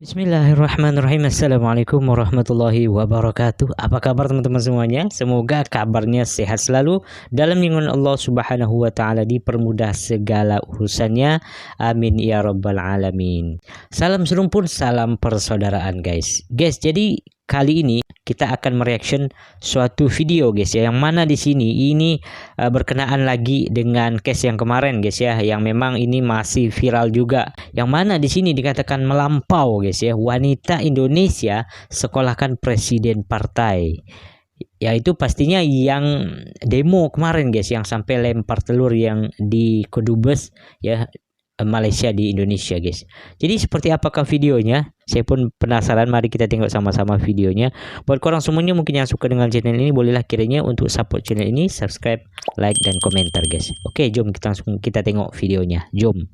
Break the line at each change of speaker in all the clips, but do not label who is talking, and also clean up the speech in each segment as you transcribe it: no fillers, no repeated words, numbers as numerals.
Bismillahirrahmanirrahim. Assalamualaikum warahmatullahi wabarakatuh. Apa kabar teman-teman semuanya? Semoga kabarnya sehat selalu dalam lindungan Allah Subhanahu wa taala, dipermudah segala urusannya. Amin ya rabbal alamin. Salam serumpun, salam persaudaraan guys. Jadi kali ini kita akan mereaction suatu video guys ya, yang mana di sini ini berkenaan lagi dengan case yang kemarin guys ya, yang memang ini masih viral juga, yang mana di sini dikatakan melampau guys ya, wanita Indonesia sekolahkan presiden partai, yaitu pastinya yang demo kemarin guys, yang sampai lempar telur yang di kedubes ya, Malaysia di Indonesia guys. Jadi seperti apakah videonya? Saya pun penasaran, mari kita tengok sama-sama videonya. Buat korang semuanya mungkin yang suka dengan channel ini, bolehlah kiranya untuk support channel ini, subscribe, like, dan komentar guys. Oke, jom kita langsung kita tengok videonya. Jom.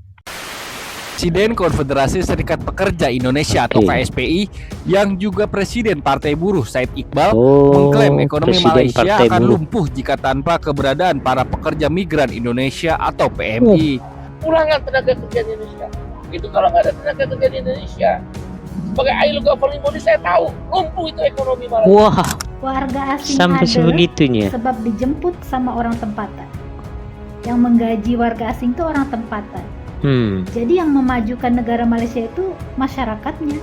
Presiden Konfederasi Serikat Pekerja Indonesia atau KSPI yang juga Presiden Partai Buruh Said Iqbal mengklaim ekonomi Malaysia akan lumpuh jika tanpa keberadaan para pekerja migran Indonesia atau PMI.
Pulangkan tenaga kerja di Indonesia. Itu kalau nggak ada tenaga kerja di Indonesia, sebagai ILO governing body saya tahu lumpuh itu ekonomi Malaysia.
Wah,
warga asing
sampai
ada
sebegitunya.
Sebab dijemput sama orang tempatan. Yang menggaji warga asing itu orang tempatan. Jadi yang memajukan negara Malaysia itu masyarakatnya,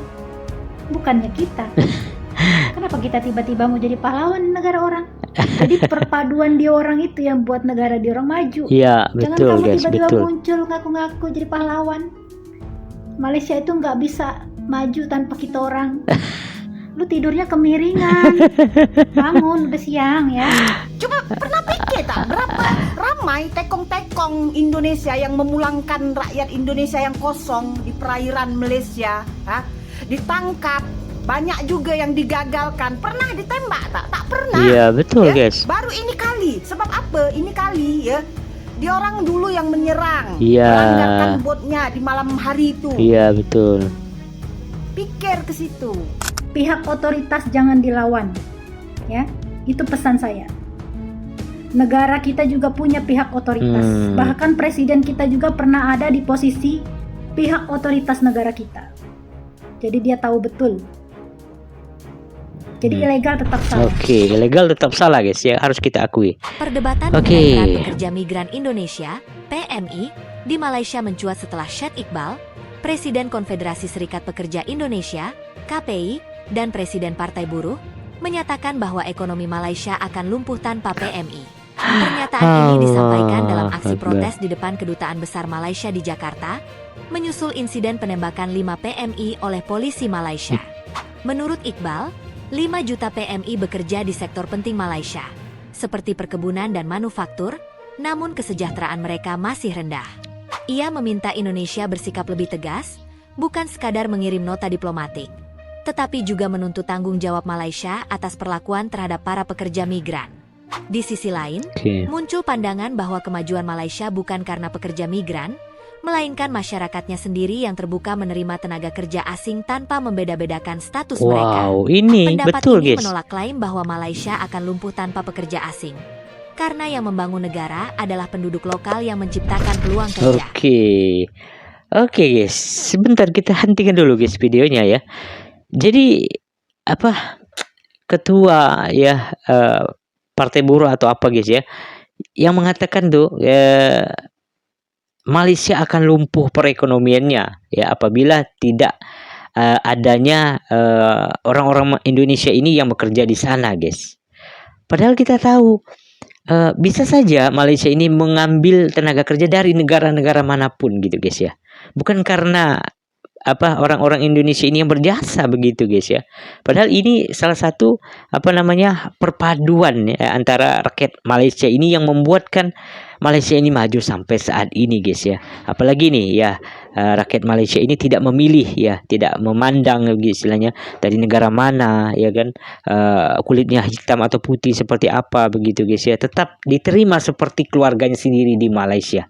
bukannya kita. Kenapa kita tiba-tiba mau jadi pahlawan negara orang? Jadi perpaduan di orang itu yang buat negara di orang maju.
Iya, betul.
Jangan kamu
guys,
tiba-tiba
betul.
muncul ngaku-ngaku jadi pahlawan. Malaysia itu nggak bisa maju tanpa kita orang. Lu tidurnya kemiringan. Bangun, udah siang ya.
Coba pernah pikir tak berapa ramai tekong-tekong Indonesia yang memulangkan rakyat Indonesia yang kosong di perairan Malaysia, ditangkap, banyak juga yang digagalkan. Pernah ditembak tak? Tak pernah.
Iya, betul
ya?
guys.
Baru ini kali. Sebab apa? Ini kali ya. Dia orang dulu yang menyerang,
Iya.
melanggarkan botnya di malam hari itu.
Iya, betul.
Pikir ke situ.
Pihak otoritas jangan dilawan. Ya, itu pesan saya. Negara kita juga punya pihak otoritas. Bahkan presiden kita juga pernah ada di posisi pihak otoritas negara kita. Jadi dia tahu betul. Jadi ilegal tetap salah.
Oke, ilegal tetap salah guys ya, harus kita akui.
Perdebatan mengenai pekerja migran Indonesia (PMI) di Malaysia mencuat setelah Syed Iqbal, Presiden Konfederasi Serikat Pekerja Indonesia (KPI) dan Presiden Partai Buruh menyatakan bahwa ekonomi Malaysia akan lumpuh tanpa PMI. Pernyataan ini disampaikan dalam aksi protes di depan Kedutaan Besar Malaysia di Jakarta, menyusul insiden penembakan 5 PMI oleh polisi Malaysia. Menurut Iqbal, 5 juta PMI bekerja di sektor penting Malaysia, seperti perkebunan dan manufaktur, namun kesejahteraan mereka masih rendah. Ia meminta Indonesia bersikap lebih tegas, bukan sekadar mengirim nota diplomatik, tetapi juga menuntut tanggung jawab Malaysia atas perlakuan terhadap para pekerja migran. Di sisi lain, muncul pandangan bahwa kemajuan Malaysia bukan karena pekerja migran, melainkan masyarakatnya sendiri yang terbuka menerima tenaga kerja asing tanpa membeda-bedakan status mereka.
Ini
Pendapat
betul
ini
guys.
menolak klaim bahwa Malaysia akan lumpuh tanpa pekerja asing, karena yang membangun negara adalah penduduk lokal yang menciptakan peluang kerja.
Oke guys, sebentar kita hentikan dulu guys videonya ya. Jadi apa, ketua ya Partai Buruh atau apa guys ya, yang mengatakan tuh Malaysia akan lumpuh perekonomiannya ya apabila tidak adanya orang-orang Indonesia ini yang bekerja di sana guys. Padahal kita tahu bisa saja Malaysia ini mengambil tenaga kerja dari negara-negara manapun gitu guys ya. Bukan karena orang-orang Indonesia ini yang berjasa begitu guys ya. Padahal ini salah satu perpaduan ya, antara rakyat Malaysia ini yang membuatkan Malaysia ini maju sampai saat ini guys ya. Apalagi nih ya, rakyat Malaysia ini tidak memilih ya, tidak memandang istilahnya dari negara mana ya kan, kulitnya hitam atau putih seperti apa begitu guys ya, tetap diterima seperti keluarganya sendiri di Malaysia.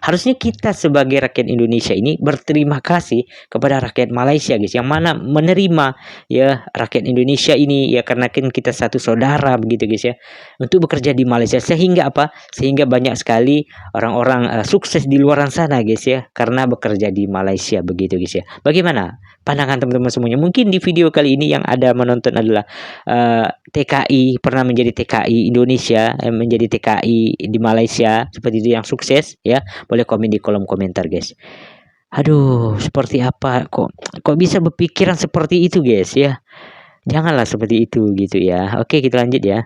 Harusnya kita sebagai rakyat Indonesia ini berterima kasih kepada rakyat Malaysia guys, yang mana menerima ya rakyat Indonesia ini ya, karena kan kita satu saudara begitu guys ya, untuk bekerja di Malaysia, sehingga sehingga banyak sekali sekali orang-orang sukses di luar sana guys ya, karena bekerja di Malaysia begitu guys ya. Bagaimana pandangan teman-teman semuanya? Mungkin di video kali ini yang ada menonton adalah TKI, pernah menjadi TKI Indonesia, menjadi TKI di Malaysia seperti itu yang sukses ya. Boleh komen di kolom komentar guys. Aduh, seperti apa kok bisa berpikiran seperti itu guys ya. Janganlah seperti itu gitu ya. Oke, kita lanjut ya.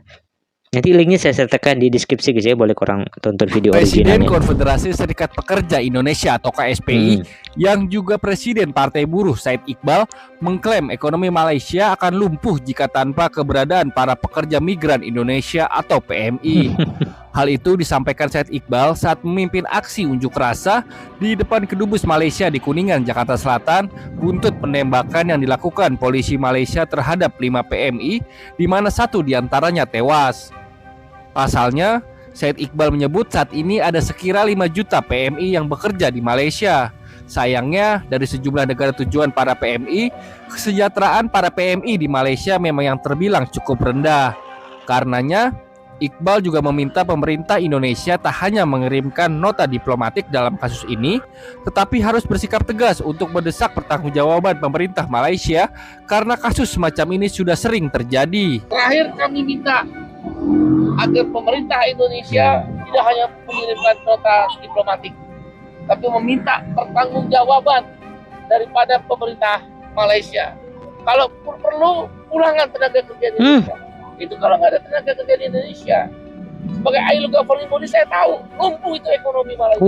Nanti linknya saya sertakan di deskripsi guys ya, boleh korang tonton video
Presiden
originalnya.
Konfederasi Serikat Pekerja Indonesia atau KSPI yang juga Presiden Partai Buruh Said Iqbal mengklaim ekonomi Malaysia akan lumpuh jika tanpa keberadaan para pekerja migran Indonesia atau PMI. Hal itu disampaikan Said Iqbal saat memimpin aksi unjuk rasa di depan Kedubes Malaysia di Kuningan, Jakarta Selatan, buntut penembakan yang dilakukan polisi Malaysia terhadap 5 PMI, di mana 1 diantaranya tewas. Pasalnya, Said Iqbal menyebut saat ini ada sekira 5 juta PMI yang bekerja di Malaysia. Sayangnya, dari sejumlah negara tujuan para PMI, kesejahteraan para PMI di Malaysia memang yang terbilang cukup rendah. Karenanya, Iqbal juga meminta pemerintah Indonesia tak hanya mengirimkan nota diplomatik dalam kasus ini, tetapi harus bersikap tegas untuk mendesak pertanggungjawaban pemerintah Malaysia karena kasus semacam ini sudah sering terjadi.
Terakhir kami minta agar pemerintah Indonesia tidak hanya mengirimkan nota diplomatik, tapi meminta pertanggungjawaban daripada pemerintah Malaysia. Kalau perlu pulangkan tenaga kerja di Indonesia. Itu kalau nggak ada tenaga kerja di Indonesia. Sebagai ILO governing body saya tahu lumpuh itu ekonomi Malaysia.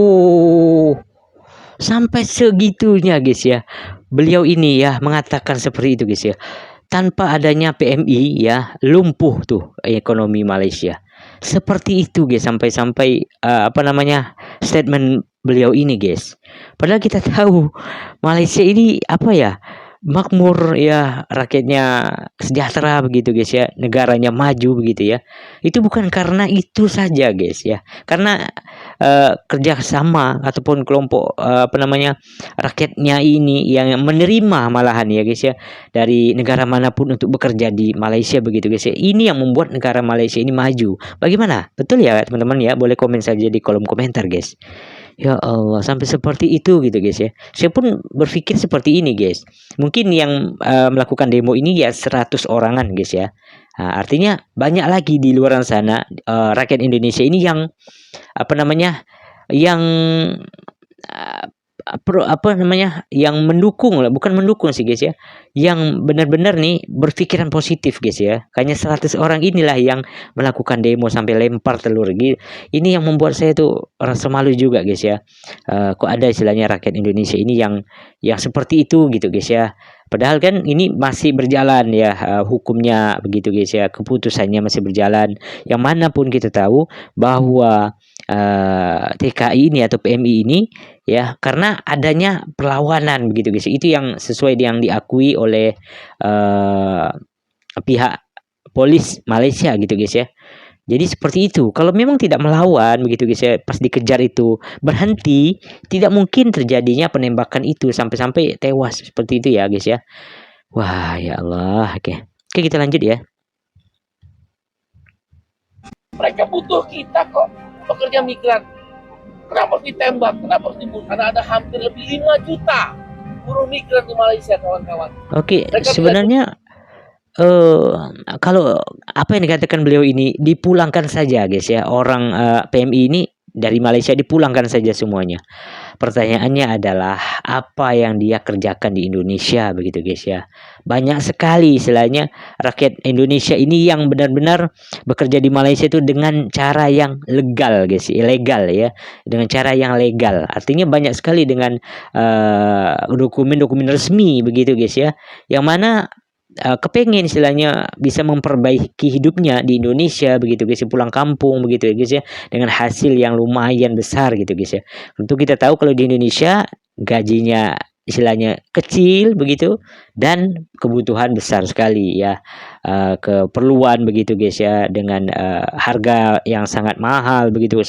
Sampai segitunya guys ya. Beliau ini ya mengatakan seperti itu guys ya. Tanpa adanya PMI ya lumpuh tuh ekonomi Malaysia. Seperti itu guys, sampai statement beliau ini guys. Padahal kita tahu Malaysia ini makmur ya, rakyatnya sejahtera begitu guys ya, negaranya maju begitu ya. Itu bukan karena itu saja guys ya, karena kerjasama ataupun kelompok rakyatnya ini yang menerima malahan ya guys ya, dari negara manapun untuk bekerja di Malaysia begitu guys ya. Ini yang membuat negara Malaysia ini maju. Bagaimana? Betul ya teman-teman ya, boleh komen saja di kolom komentar guys. Ya Allah, sampai seperti itu gitu guys ya. Saya pun berpikir seperti ini guys. Mungkin yang melakukan demo ini ya 100 orangan guys ya. Nah, artinya banyak lagi di luar sana rakyat Indonesia ini yang yang mendukung lah, bukan mendukung sih guys ya, yang benar-benar nih berpikiran positif guys ya. Hanya 100 orang inilah yang melakukan demo sampai lempar telur gitu. Ini yang membuat saya tuh rasa malu juga guys ya. Kok ada istilahnya rakyat Indonesia ini yang seperti itu gitu guys ya. Padahal kan ini masih berjalan ya, hukumnya begitu guys ya, keputusannya masih berjalan. Yang manapun kita tahu bahwa TKI ini atau PMI ini ya, karena adanya perlawanan begitu guys. Itu yang sesuai yang diakui oleh pihak polis Malaysia gitu guys ya. Jadi seperti itu. Kalau memang tidak melawan begitu guys ya, pas dikejar itu berhenti, tidak mungkin terjadinya penembakan itu sampai tewas seperti itu ya guys ya. Wah, ya Allah. Oke, kita lanjut ya.
Mereka butuh kita kok, pekerja migran. Kenapa harus ditembak? Kenapa harus dibunuh? Karena ada hampir lebih 5 juta buruh migran di Malaysia kawan-kawan.
Oke, sebenarnya kalau apa yang dikatakan beliau ini dipulangkan saja guys ya, orang PMI ini dari Malaysia dipulangkan saja semuanya. Pertanyaannya adalah apa yang dia kerjakan di Indonesia begitu guys ya. Banyak sekali istilahnya rakyat Indonesia ini yang benar-benar bekerja di Malaysia itu dengan cara yang legal guys, ilegal ya, dengan cara yang legal. Artinya banyak sekali dengan dokumen-dokumen resmi begitu guys ya, yang mana kepengen istilahnya bisa memperbaiki hidupnya di Indonesia begitu guys, pulang kampung begitu guys ya, dengan hasil yang lumayan besar gitu guys ya. Tentu kita tahu kalau di Indonesia gajinya istilahnya kecil begitu dan kebutuhan besar sekali ya, keperluan begitu guys ya, dengan harga yang sangat mahal begitu,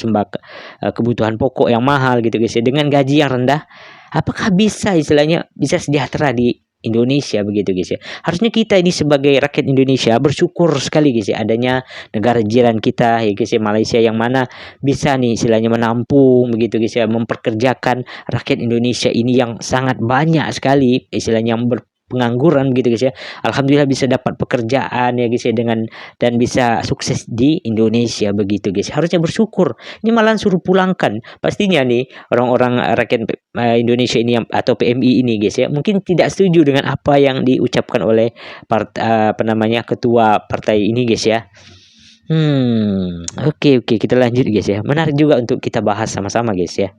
kebutuhan pokok yang mahal gitu guys ya, dengan gaji yang rendah. Apakah bisa istilahnya bisa sejahtera di Indonesia begitu guys ya. Harusnya kita ini sebagai rakyat Indonesia bersyukur sekali guys ya adanya negara jiran kita ya guys ya, Malaysia, yang mana bisa nih istilahnya menampung begitu guys ya, memperkerjakan rakyat Indonesia ini yang sangat banyak sekali istilahnya yang pengangguran gitu guys ya. Alhamdulillah bisa dapat pekerjaan ya guys ya dan bisa sukses di Indonesia begitu guys. Harusnya bersyukur. Ini malah suruh pulangkan. Pastinya nih orang-orang rakyat Indonesia ini atau PMI ini guys ya, mungkin tidak setuju dengan apa yang diucapkan oleh ketua partai ini guys ya. Oke, kita lanjut guys ya. Menarik juga untuk kita bahas sama-sama guys ya.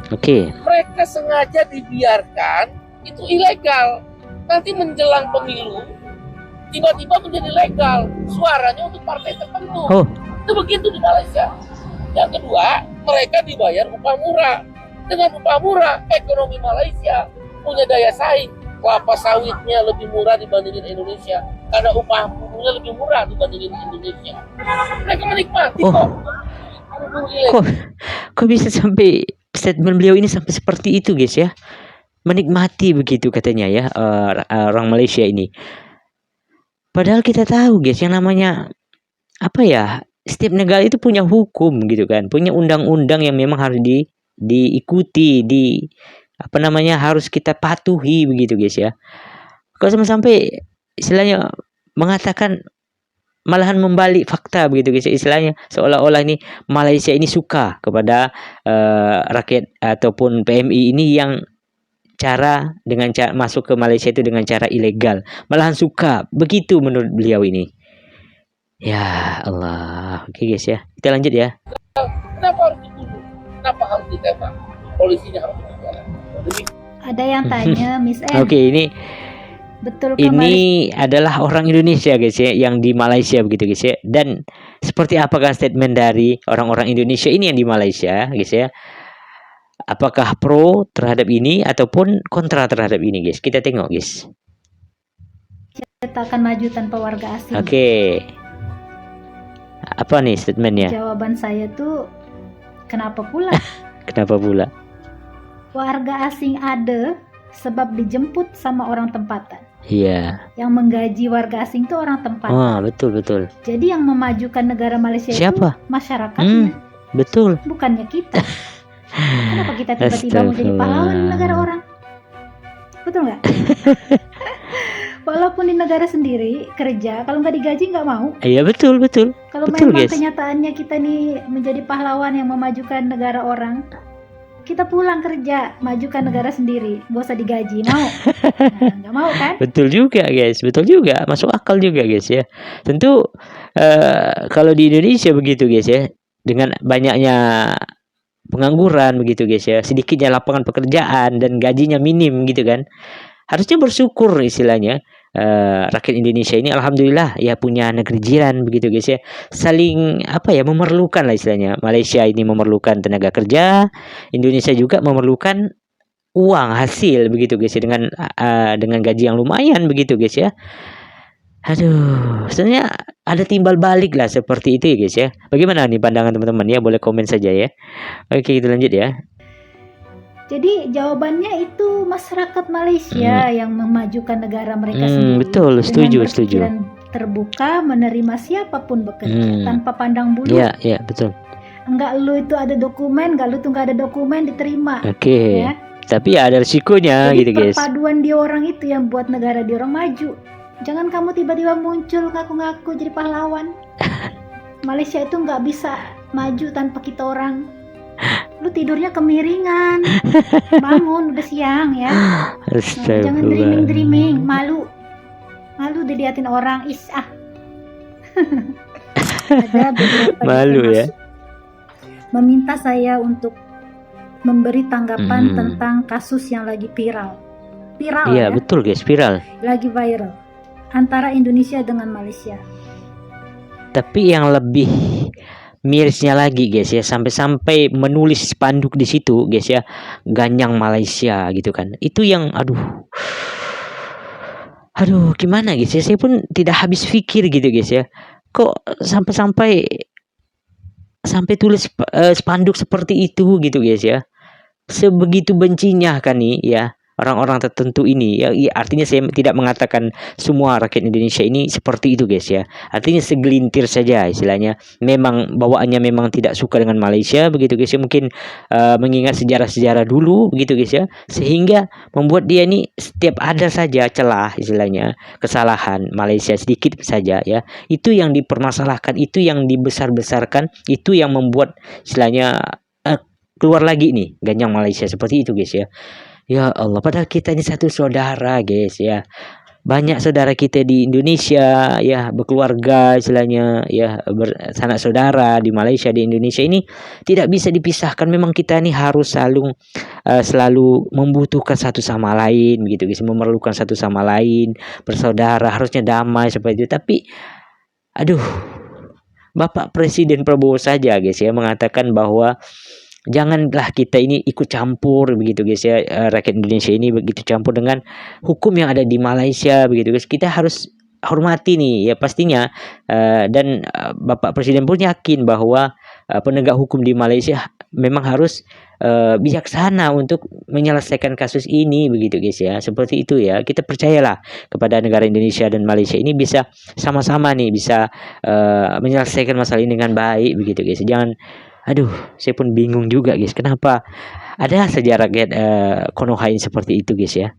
Oke.
Mereka sengaja dibiarkan itu ilegal. Nanti menjelang pemilu tiba-tiba menjadi legal suaranya untuk partai tertentu. Itu begitu di Malaysia. Yang kedua, mereka dibayar upah murah. Dengan upah murah, ekonomi Malaysia punya daya saing. Kelapa sawitnya lebih murah dibandingin Indonesia karena upah buruhnya lebih murah dibandingin Indonesia. Mereka menikmati
kok bisa sampai statement beliau ini sampai seperti itu guys ya. Menikmati begitu katanya ya, orang Malaysia ini. Padahal kita tahu guys, yang namanya apa ya, setiap negara itu punya hukum gitu kan, punya undang-undang yang memang harus diikuti, harus kita patuhi begitu guys ya. Kalau sampai istilahnya mengatakan, malahan membalik fakta begitu guys, istilahnya seolah-olah ini Malaysia ini suka kepada rakyat ataupun PMI ini yang cara masuk ke Malaysia itu dengan cara ilegal, malahan suka begitu menurut beliau ini. Ya Allah. Oke guys ya, kita lanjut ya.
Kenapa harus dibunuh? Kenapa harus ditembak? Polisinya harus dipenjara.
Ada yang tanya Miss N.
Oke, ini
betul
ini adalah orang Indonesia guys ya, yang di Malaysia begitu guys ya. Dan seperti apakah statement dari orang-orang Indonesia ini yang di Malaysia guys ya? Apakah pro terhadap ini ataupun kontra terhadap ini guys? Kita tengok guys.
Kita akan maju tanpa warga asing.
Oke. Apa nih statementnya?
Jawaban saya tuh kenapa pula?
Kenapa pula?
Warga asing ada sebab dijemput sama orang tempatan.
Iya.
Yang menggaji warga asing tuh orang tempatan.
Wah, betul.
Jadi yang memajukan negara Malaysia
siapa?
Itu masyarakatnya.
Betul.
Bukannya kita. Kenapa kita tiba-tiba mau jadi pahlawan di negara orang? Betul nggak? Walaupun di negara sendiri kerja, kalau nggak digaji nggak mau.
Iya betul.
Kalau
betul,
memang
guys.
Kenyataannya kita nih menjadi pahlawan yang memajukan negara orang, kita pulang kerja, majukan negara sendiri, gak usah digaji, mau? Nah, nggak mau kan?
Betul juga guys, betul juga, masuk akal juga guys ya. Tentu kalau di Indonesia begitu guys ya, dengan banyaknya pengangguran begitu guys ya, sedikitnya lapangan pekerjaan dan gajinya minim gitu kan, harusnya bersyukur istilahnya. Rakyat Indonesia ini alhamdulillah ya punya negeri jiran begitu guys ya, saling memerlukan lah istilahnya. Malaysia ini memerlukan tenaga kerja, Indonesia juga memerlukan uang hasil begitu guys ya, dengan gaji yang lumayan begitu guys ya. Aduh, sebenarnya ada timbal balik lah seperti itu ya guys ya. Bagaimana nih pandangan teman-teman ya? Boleh komen saja ya. Oke, kita lanjut ya.
Jadi jawabannya itu masyarakat Malaysia yang memajukan negara mereka sendiri.
Betul, setuju.
Dengan terbuka menerima siapapun bekerja tanpa pandang bulu.
Iya, betul.
Enggak lu itu ada dokumen, enggak lu tuh enggak ada dokumen diterima.
Oke.
Ya.
Tapi ya ada risikonya.
Jadi
gitu guys.
Perpaduan di orang itu yang buat negara di orang maju. Jangan kamu tiba-tiba muncul ngaku-ngaku jadi pahlawan. Malaysia itu nggak bisa maju tanpa kita orang. Lu tidurnya kemiringan, bangun udah siang ya. Nah, jangan dreaming, malu diliatin orang. Ada beberapa
malu ya.
Meminta saya untuk memberi tanggapan tentang kasus yang lagi viral.
Iya, ya? Betul guys, viral.
Lagi viral antara Indonesia dengan Malaysia.
Tapi yang lebih mirisnya lagi guys ya, sampai menulis spanduk di situ guys ya, ganyang Malaysia gitu kan. Itu yang aduh gimana guys ya, saya pun tidak habis pikir gitu guys ya. Kok sampai tulis spanduk seperti itu gitu guys ya. Sebegitu bencinya kan nih ya orang-orang tertentu ini ya, artinya saya tidak mengatakan semua rakyat Indonesia ini seperti itu guys ya, artinya segelintir saja istilahnya memang bawaannya memang tidak suka dengan Malaysia begitu guys ya, mungkin mengingat sejarah-sejarah dulu begitu guys ya, sehingga membuat dia ini setiap ada saja celah istilahnya kesalahan Malaysia sedikit saja ya, itu yang dipermasalahkan, itu yang dibesar-besarkan, itu yang membuat istilahnya keluar lagi nih ganjang Malaysia seperti itu guys ya. Ya Allah, padahal kita ini satu saudara guys ya. Banyak saudara kita di Indonesia ya, berkeluarga istilahnya ya, sanak saudara di Malaysia, di Indonesia ini tidak bisa dipisahkan. Memang kita ini harus selalu membutuhkan satu sama lain begitu guys, memerlukan satu sama lain, bersaudara, harusnya damai seperti itu. Tapi aduh, Bapak Presiden Prabowo saja guys ya mengatakan bahwa janganlah kita ini ikut campur begitu guys ya, rakyat Indonesia ini begitu campur dengan hukum yang ada di Malaysia begitu guys. Kita harus hormati nih ya pastinya, dan Bapak Presiden pun yakin bahwa penegak hukum di Malaysia memang harus bijaksana untuk menyelesaikan kasus ini begitu guys ya, seperti itu ya. Kita percayalah kepada negara Indonesia dan Malaysia ini bisa sama-sama nih bisa menyelesaikan masalah ini dengan baik begitu guys. Jangan, aduh, saya pun bingung juga guys, kenapa ada saja rakyat Konoha ini seperti itu guys ya.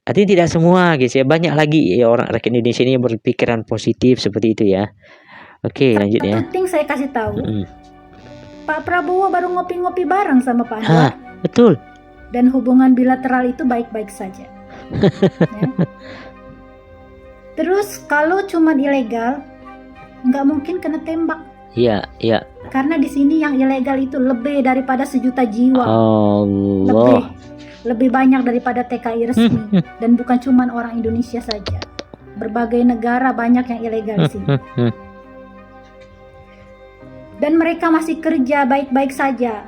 Artinya tidak semua guys ya, banyak lagi ya orang rakyat Indonesia ini yang berpikiran positif seperti itu ya. Oke, lanjut ya.
Penting saya kasih tahu, Pak Prabowo baru ngopi-ngopi bareng sama Pak Anwar.
Betul.
Dan hubungan bilateral itu baik-baik saja. Ya. Terus kalau cuma ilegal, nggak mungkin kena tembak.
Iya, iya.
Karena di sini yang ilegal itu lebih daripada 1 juta jiwa.
Allah.
Lebih banyak daripada TKI resmi. Dan bukan cuma orang Indonesia saja. Berbagai negara banyak yang ilegal di sini. Dan mereka masih kerja baik-baik saja.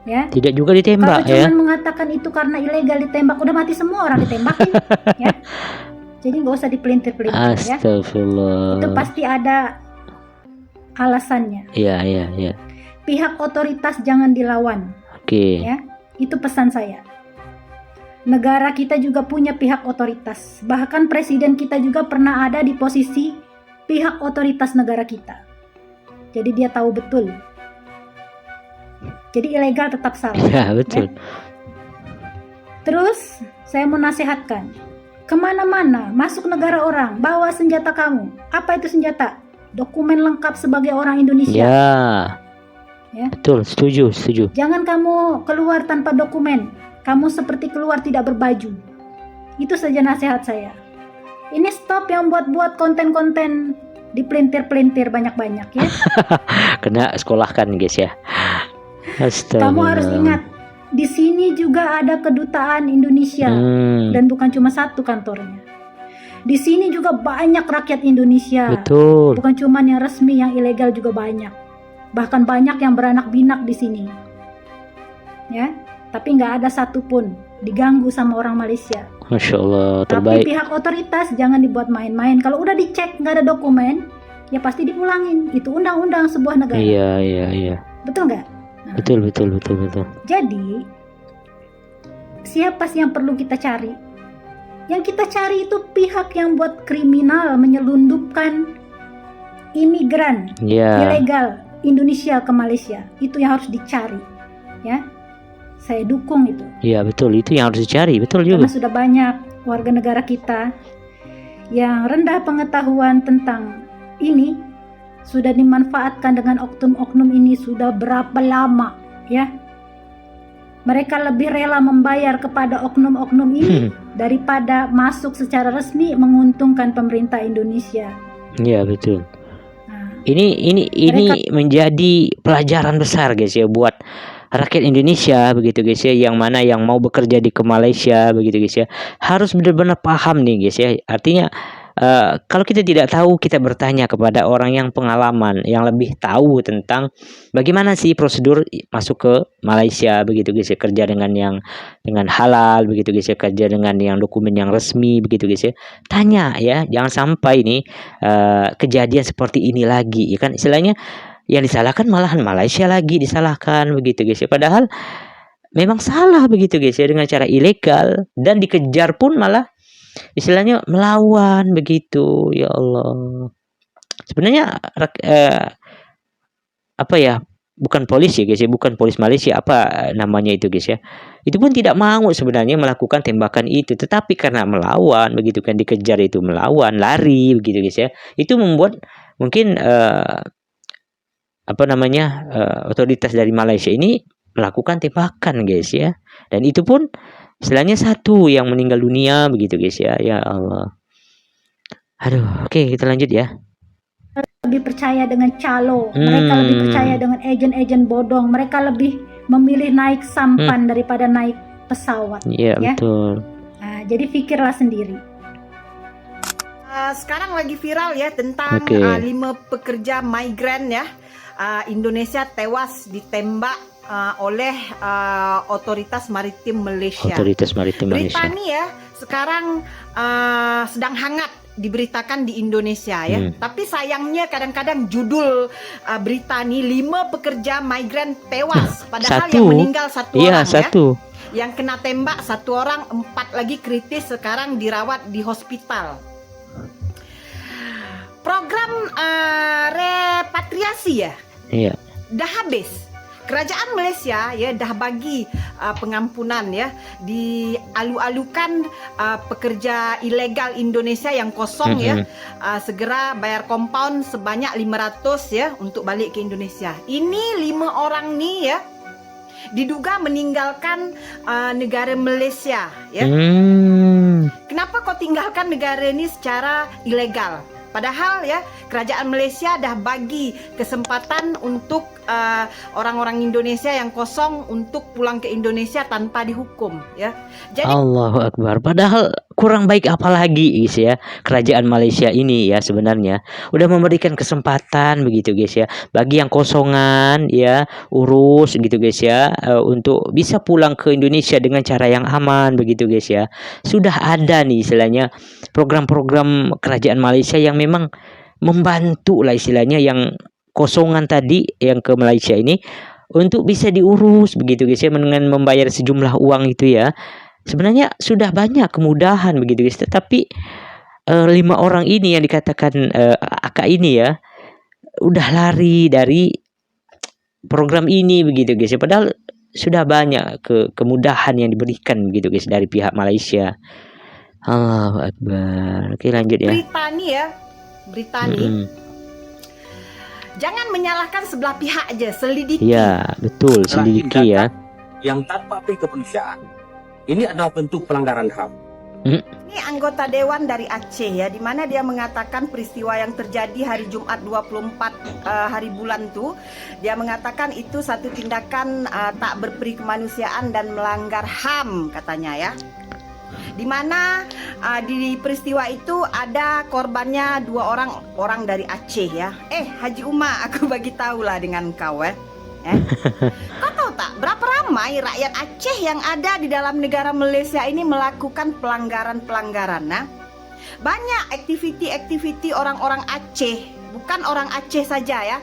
Ya.
Tidak juga ditembak
ya.
ya.
Kalau cuma mengatakan itu karena ilegal ditembak, udah mati semua orang ditembakin. Ya. Jadi nggak usah dipelintir-pelintir ya.
Astagfirullah.
Itu pasti ada alasannya.
Iya, iya, iya.
Pihak otoritas jangan dilawan.
Oke.
Ya, itu pesan saya. Negara kita juga punya pihak otoritas. Bahkan presiden kita juga pernah ada di posisi pihak otoritas negara kita. Jadi dia tahu betul. Jadi ilegal tetap salah.
Ya, betul.
Ya. Terus saya mau nasihatkan, kemana-mana masuk negara orang, bawa senjata kamu. Apa itu senjata? Dokumen lengkap sebagai orang Indonesia.
Ya. Betul, setuju.
Jangan kamu keluar tanpa dokumen. Kamu seperti keluar tidak berbaju. Itu saja nasihat saya. Ini stop yang buat konten-konten dipelintir-pelintir banyak-banyak ya.
Kena sekolahkan guys ya. Astaga.
Kamu harus ingat, di sini juga ada kedutaan Indonesia dan bukan cuma satu kantornya. Di sini juga banyak rakyat Indonesia.
Betul.
Bukan cuma yang resmi, yang ilegal juga banyak. Bahkan banyak yang beranak binak di sini. Ya, tapi nggak ada satupun diganggu sama orang Malaysia.
Masya Allah,
Tapi
terbaik.
pihak otoritas jangan dibuat main-main. Kalau udah dicek nggak ada dokumen, ya pasti dipulangin. Itu undang-undang sebuah negara.
Iya.
Betul nggak? Nah,
Betul.
Jadi, siapa sih yang perlu kita cari? Yang kita cari itu pihak yang buat kriminal menyelundupkan imigran ilegal Indonesia ke Malaysia. Itu yang harus dicari, ya. Saya dukung itu.
Iya betul, itu yang harus dicari, betul juga.
Karena sudah banyak warga negara kita yang rendah pengetahuan tentang ini, sudah dimanfaatkan dengan oknum-oknum ini sudah berapa lama, ya. Mereka lebih rela membayar kepada oknum-oknum ini daripada masuk secara resmi menguntungkan pemerintah Indonesia.
Iya betul. Nah, ini menjadi pelajaran besar guys ya buat rakyat Indonesia begitu guys ya, yang mana yang mau bekerja di ke Malaysia begitu guys ya, harus benar-benar paham nih guys ya. Artinya kalau kita tidak tahu, kita bertanya kepada orang yang pengalaman, yang lebih tahu tentang bagaimana sih prosedur masuk ke Malaysia begitu guys ya, kerja dengan halal begitu guys ya, kerja dengan yang dokumen yang resmi begitu guys ya. Tanya ya, jangan sampai ini kejadian seperti ini lagi ya kan, istilahnya yang disalahkan malahan Malaysia lagi disalahkan begitu guys ya. Padahal memang salah begitu guys ya, dengan cara ilegal, dan dikejar pun malah istilahnya melawan begitu. Ya Allah. Sebenarnya apa ya, bukan polisi guys ya, bukan polis Malaysia, apa namanya itu guys ya, itu pun tidak mau sebenarnya melakukan tembakan itu, tetapi karena melawan begitu kan, dikejar itu melawan, lari begitu guys ya, itu membuat mungkin apa namanya, otoritas dari Malaysia ini melakukan tembakan guys ya, dan itu pun istilahnya satu yang meninggal dunia begitu guys ya. Ya Allah. Aduh, oke, kita lanjut ya.
Lebih percaya dengan calo, mereka lebih percaya dengan agen-agen bodong, mereka lebih memilih naik sampan daripada naik pesawat.
Iya, ya, betul.
Nah, jadi pikirlah sendiri.
Sekarang lagi viral ya tentang 5 pekerja migran ya, Indonesia tewas ditembak oleh otoritas maritim Malaysia.
Otoritas maritim Malaysia.
Berita ini ya sekarang sedang hangat diberitakan di Indonesia ya. Tapi sayangnya kadang-kadang judul berita ini 5 pekerja migran tewas, padahal yang meninggal 1 orang ya. Yang kena tembak 1 orang, 4 lagi kritis sekarang dirawat di hospital. Program repatriasi ya. Iya. Dah habis. Kerajaan Malaysia ya dah bagi pengampunan ya, dialu-alukan pekerja ilegal Indonesia yang kosong ya, segera bayar kompaun sebanyak 500 ya untuk balik ke Indonesia. Ini 5 orang nih ya diduga meninggalkan negara Malaysia ya. Kenapa kau tinggalkan negara ini secara ilegal? Padahal ya kerajaan Malaysia dah bagi kesempatan untuk orang-orang Indonesia yang kosong untuk pulang ke Indonesia tanpa dihukum ya. Jadi
Allahu Akbar. Padahal kurang baik apalagi guys ya, kerajaan Malaysia ini ya sebenarnya udah memberikan kesempatan begitu guys ya, bagi yang kosongan ya, urus gitu guys ya, untuk bisa pulang ke Indonesia dengan cara yang aman begitu guys ya. Sudah ada nih istilahnya program-program kerajaan Malaysia yang memang membantu lah istilahnya yang kosongan tadi yang ke Malaysia ini untuk bisa diurus begitu guys ya, dengan membayar sejumlah uang itu ya. Sebenarnya sudah banyak kemudahan begitu guys, tetapi 5 orang ini yang dikatakan AK ini ya udah lari dari program ini begitu guys ya, padahal sudah banyak kemudahan yang diberikan begitu guys dari pihak Malaysia. Allahu Akbar. Oke, lanjut ya.
Berita nih jangan menyalahkan sebelah pihak aja, selidiki.
Ya, betul, selidiki ya.
Yang tanpa kepolisian ini adalah bentuk pelanggaran HAM.
Ini anggota dewan dari Aceh ya, di mana dia mengatakan peristiwa yang terjadi hari Jumat 24 hari bulan tuh, dia mengatakan itu satu tindakan tak berperi kemanusiaan dan melanggar HAM katanya ya. Di mana di peristiwa itu ada korbannya 2 orang dari Aceh ya. Haji Umar, aku bagi tahu lah dengan kau kau tahu tak berapa ramai rakyat Aceh yang ada di dalam negara Malaysia ini melakukan pelanggaran-pelanggaran. Nah, banyak aktiviti-aktiviti orang-orang Aceh, bukan orang Aceh saja ya,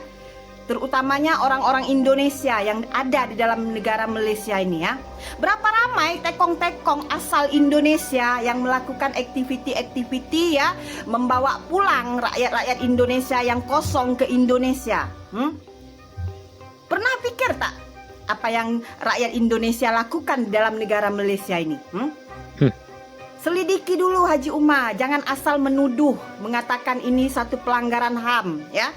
terutamanya orang-orang Indonesia yang ada di dalam negara Malaysia ini ya. Berapa ramai tekong-tekong asal Indonesia yang melakukan aktiviti-aktiviti ya, membawa pulang rakyat-rakyat Indonesia yang kosong ke Indonesia. Pernah pikir tak apa yang rakyat Indonesia lakukan di dalam negara Malaysia ini? Selidiki dulu Haji Umar, jangan asal menuduh, mengatakan ini satu pelanggaran HAM ya.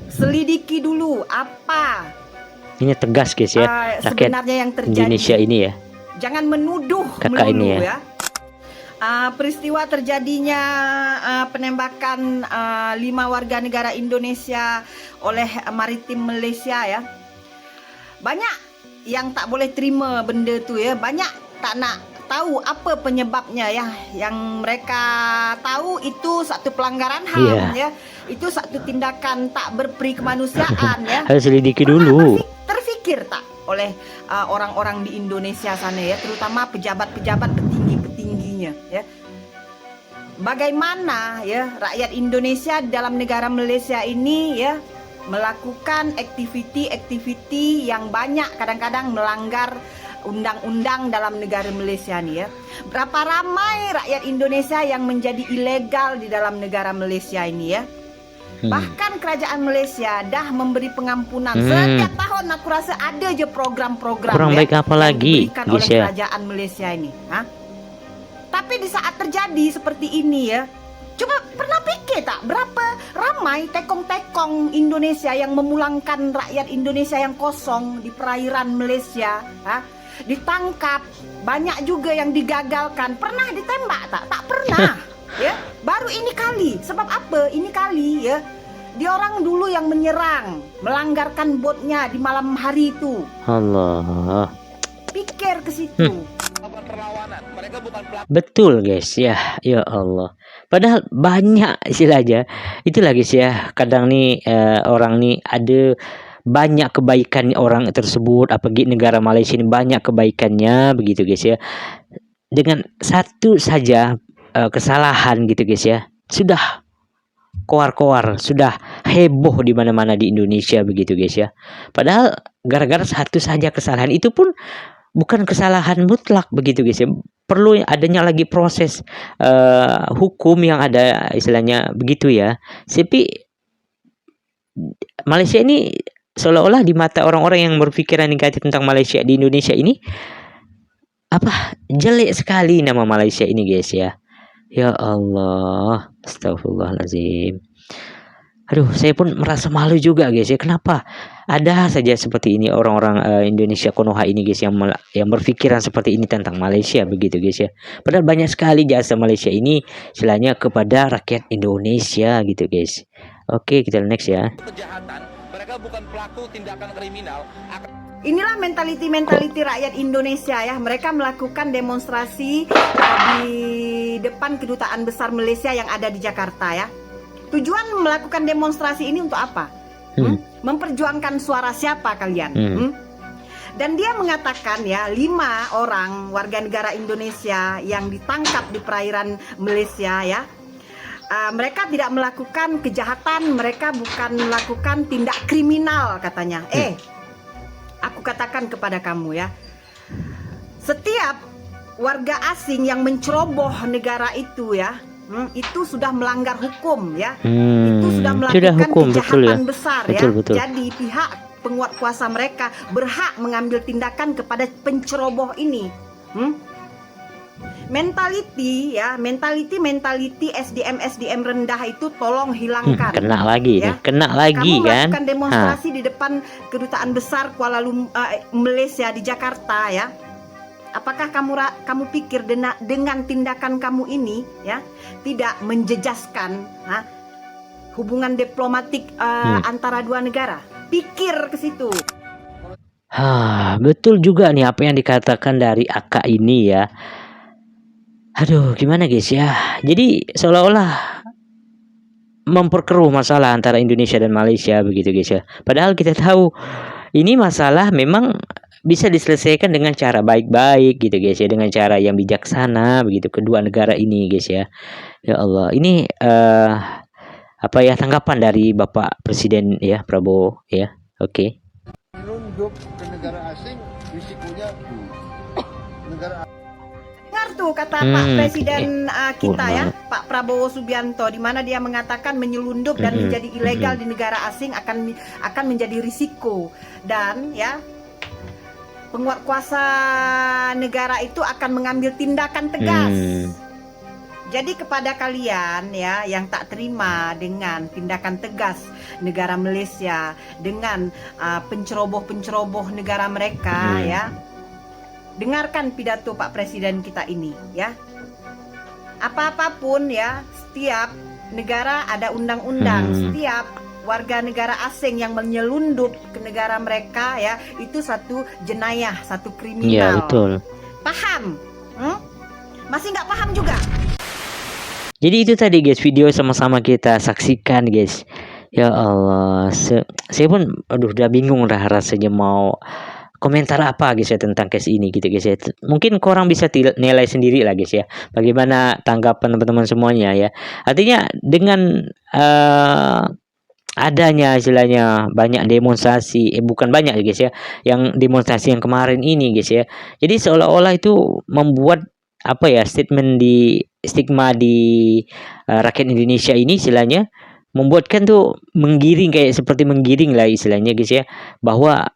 Selidiki dulu apa
ini, tegas guys ya,
sebenarnya yang terjadi
Indonesia ini ya.
Jangan menuduh
kakak
melulu
ini ya.
Peristiwa terjadinya penembakan 5 warga negara Indonesia oleh maritim Malaysia ya. Banyak yang tak boleh terima benda tu ya, banyak tak nak tahu apa penyebabnya ya. Yang mereka tahu itu satu pelanggaran HAM ya. Itu satu tindakan tak berperi kemanusiaan ya.
Harus selidiki dulu.
Terfikir tak oleh orang-orang di Indonesia sana ya, terutama pejabat-pejabat petinggi-petingginya ya. Bagaimana ya rakyat Indonesia dalam negara Malaysia ini ya melakukan aktiviti-aktiviti yang banyak kadang-kadang melanggar undang-undang dalam negara Malaysia nih ya. Berapa ramai rakyat Indonesia yang menjadi ilegal di dalam negara Malaysia ini ya. Bahkan kerajaan Malaysia dah memberi pengampunan. Setiap tahun aku rasa ada je program-program
kurang baik apa
yang
lagi
diberikan
guys
oleh
ya.
kerajaan Malaysia ini. Tapi di saat terjadi seperti ini ya, coba pernah pikir tak berapa ramai tekong-tekong Indonesia yang memulangkan rakyat Indonesia yang kosong di perairan Malaysia, ditangkap, banyak juga yang digagalkan. Pernah ditembak tak? Tak pernah. Ya, baru ini kali. Sebab apa? Ini kali ya, dia orang dulu yang menyerang, melanggarkan botnya di malam hari itu.
Allah.
Pikir ke situ.
Betul guys ya, ya Allah. Padahal banyak istilahnya. Itulah guys ya. Kadang nih orang nih ada banyak kebaikan orang tersebut. Apalagi negara Malaysia ini banyak kebaikannya begitu guys ya. Dengan satu saja kesalahan gitu guys ya, sudah koar-koar, sudah heboh di mana-mana di Indonesia begitu guys ya. Padahal gara-gara satu saja kesalahan, itu pun bukan kesalahan mutlak begitu guys ya. Perlu adanya lagi proses hukum yang ada istilahnya begitu ya. Tapi Malaysia ini seolah-olah di mata orang-orang yang berpikiran negatif tentang Malaysia di Indonesia ini jelek sekali nama Malaysia ini guys ya. Ya Allah, astagfirullahaladzim. Aduh, saya pun merasa malu juga guys ya. Kenapa ada saja seperti ini orang-orang Indonesia Konoha ini guys yang berpikiran seperti ini tentang Malaysia begitu guys ya. Padahal banyak sekali jasa Malaysia ini istilahnya kepada rakyat Indonesia gitu guys. Oke, kita next ya.
Kejahatan, mereka bukan pelaku tindakan kriminal.
Inilah mentaliti rakyat Indonesia ya. Mereka melakukan demonstrasi di depan kedutaan besar Malaysia yang ada di Jakarta ya. Tujuan melakukan demonstrasi ini untuk apa? Memperjuangkan suara siapa kalian? Dan dia mengatakan ya, 5 orang warga negara Indonesia yang ditangkap di perairan Malaysia ya, mereka tidak melakukan kejahatan, mereka bukan melakukan tindak kriminal katanya. Aku katakan kepada kamu ya, setiap warga asing yang menceroboh negara itu ya, itu sudah melanggar hukum ya. Itu sudah melakukan
hukum,
kejahatan besar ya.
Betul.
Jadi pihak penguat kuasa mereka berhak mengambil tindakan kepada penceroboh ini. Mentality SDM rendah itu tolong hilangkan.
Kena lagi
ya.
nih, kena lagi
kamu
kan.
Melakukan demonstrasi di depan kedutaan besar Malaysia di Jakarta ya. Apakah kamu pikir dengan tindakan kamu ini ya tidak menjejaskan hubungan diplomatik antara dua negara? Pikir ke situ.
Betul juga nih apa yang dikatakan dari Aka ini ya. Aduh, gimana guys ya. Jadi seolah-olah memperkeruh masalah antara Indonesia dan Malaysia begitu guys ya. Padahal kita tahu ini masalah memang bisa diselesaikan dengan cara baik-baik gitu guys ya, dengan cara yang bijaksana begitu kedua negara ini guys ya. Ya Allah, ini tanggapan dari Bapak Presiden ya, Prabowo ya. Oke.
Menunjuk ke negara asing risikonya negara
Dengar tuh kata Pak Presiden kita ya, Pak Prabowo Subianto, di mana dia mengatakan menyelundup dan menjadi ilegal di negara asing akan menjadi risiko, dan ya penguat kuasa negara itu akan mengambil tindakan tegas. Jadi kepada kalian ya yang tak terima dengan tindakan tegas negara Malaysia dengan penceroboh-penceroboh negara mereka ya, dengarkan pidato Pak Presiden kita ini ya. Apapun ya, setiap negara ada undang-undang. Setiap warga negara asing yang menyelundup ke negara mereka ya, itu satu jenayah, satu kriminal.
Iya, betul.
Paham? Masih nggak paham juga?
Jadi itu tadi guys, video sama-sama kita saksikan guys. Ya Allah, saya pun udah bingung rasanya mau komentar apa guys ya tentang case ini gitu guys ya. Mungkin korang bisa nilai sendiri lah guys ya, bagaimana tanggapan teman-teman semuanya ya. Artinya dengan adanya istilahnya banyak demonstrasi, bukan banyak ya guys ya, yang demonstrasi yang kemarin ini guys ya. Jadi seolah-olah itu membuat apa ya, stigma di rakyat Indonesia ini istilahnya, membuatkan tuh menggiring, kayak seperti menggiring lah istilahnya guys ya, bahwa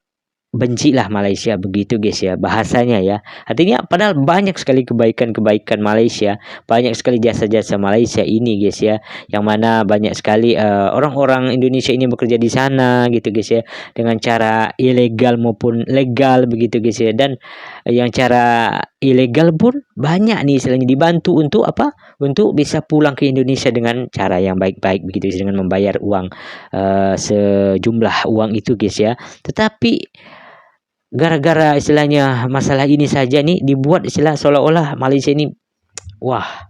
bencilah Malaysia, begitu guys ya bahasanya ya. Artinya padahal banyak sekali kebaikan-kebaikan Malaysia, banyak sekali jasa-jasa Malaysia ini guys ya, yang mana banyak sekali orang-orang Indonesia ini bekerja di sana gitu guys ya, dengan cara ilegal maupun legal begitu guys ya. Dan yang cara ilegal pun banyak nih istilahnya, dibantu untuk apa, untuk bisa pulang ke Indonesia dengan cara yang baik-baik begitu, dengan membayar uang sejumlah uang itu guys ya. Tetapi gara-gara istilahnya masalah ini saja nih dibuat istilah seolah-olah Malaysia ini wah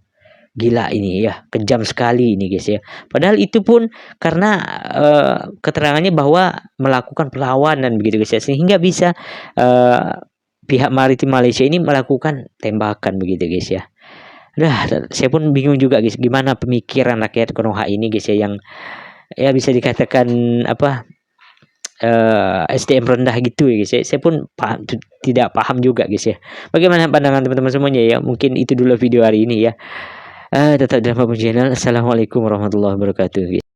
gila ini ya, kejam sekali ini guys ya. Padahal itu pun karena keterangannya bahwa melakukan perlawanan begitu guys ya, sehingga bisa pihak maritim Malaysia ini melakukan tembakan begitu guys ya. Udah, saya pun bingung juga guys, gimana pemikiran rakyat Konoha ini guys ya, yang ya bisa dikatakan apa, SDM rendah gitu ya guys ya. Saya pun tidak paham juga guys ya. Bagaimana pandangan teman-teman semuanya ya? Mungkin itu dulu video hari ini ya. Tetap dalam channel. Assalamualaikum warahmatullahi wabarakatuh.